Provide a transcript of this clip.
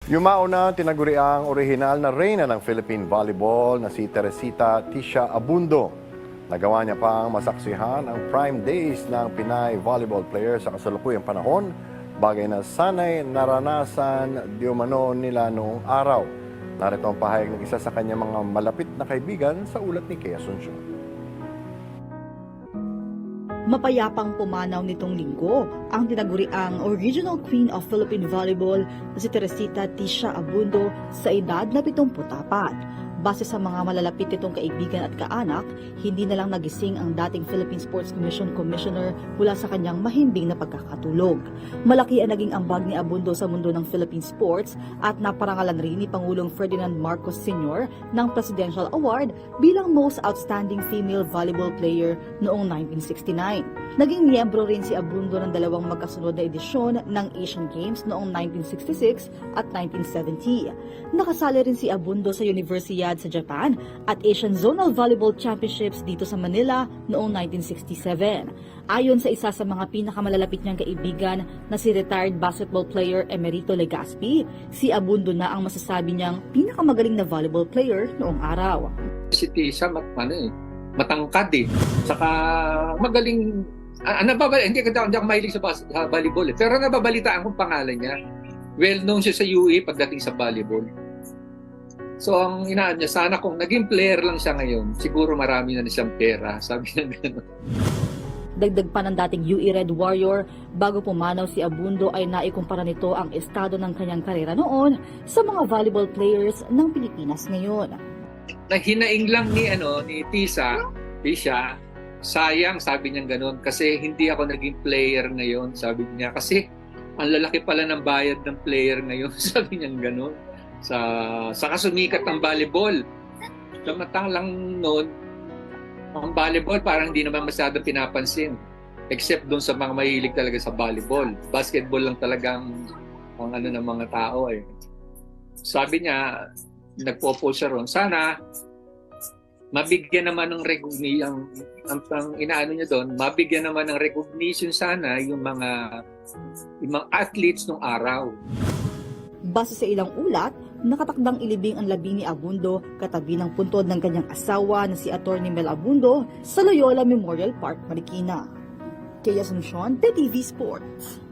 Yumao na tinaguri ang orihinal na reyna ng Philippine Volleyball na si Teresita Tisha Abundo. Nagawa niya pang masaksihan ang prime days ng Pinay volleyball player sa kasalukuyang panahon, bagay na sanay naranasan di umano nila noong araw. Narito ang pahayag ng isa sa kanyang mga malapit na kaibigan sa ulat ni Kea Asuncion. Mapayapang pumanaw nitong linggo ang tinaguriang Original Queen of Philippine Volleyball na si Teresita Tisha Abundo sa edad na 74. Base sa mga malalapit nitong kaibigan at kaanak, hindi na lang nagising ang dating Philippine Sports Commission Commissioner mula sa kanyang mahimbing na pagkakatulog. Malaki ang naging ambag ni Abundo sa mundo ng Philippine sports at naparangalan rin ni Pangulong Ferdinand Marcos Sr. ng Presidential Award bilang Most Outstanding Female Volleyball Player noong 1969. Naging miyembro rin si Abundo ng dalawang magkasunod na edisyon ng Asian Games noong 1966 at 1970. Nakasali rin si Abundo sa Universidad sa Japan at Asian Zonal Volleyball Championships dito sa Manila noong 1967. Ayon sa isa sa mga pinakamalalapit niyang kaibigan na si retired basketball player Emerito Legaspi, si Abundo na ang masasabi niyang pinakamagaling na volleyball player noong araw. Si Tisha matangkad eh. Saka magaling. Hindi ako mahilig sa volleyball eh. Pero nababalitaan kong pangalan niya. Well known siya sa UE pagdating sa volleyball. So ang inaan niya, sana kung naging player lang siya ngayon, siguro marami na siyang pera. Sabi niya gano'n. Dagdag pa ng dating UE Red Warrior, bago pumanaw si Abundo ay naikumpara nito ang estado ng kanyang karera noon sa mga volleyball players ng Pilipinas ngayon. Hinaing lang ni Tisha, sayang sabi niya gano'n kasi hindi ako naging player ngayon, sabi niya. Kasi ang lalaki pala ng bayad ng player ngayon, sabi niya gano'n. Sa kasumikat ng volleyball. Samantalang noon, ang volleyball parang hindi naman masyadong pinapansin. Except doon sa mga mahilig talaga sa volleyball. Basketball lang talagang ang ng mga tao eh. Sabi niya, nagpo-post siya ron, sana mabigyan naman ng recognition, ang inaano niya doon, mabigyan naman ng recognition sana yung mga athletes nung araw. Base sa ilang ulat, nakatakdang ilibing ang labi ni Abundo katabi ng puntod ng kanyang asawa na si Atty. Mel Abundo sa Loyola Memorial Park, Marikina. Kea Asuncion, PTV Sports.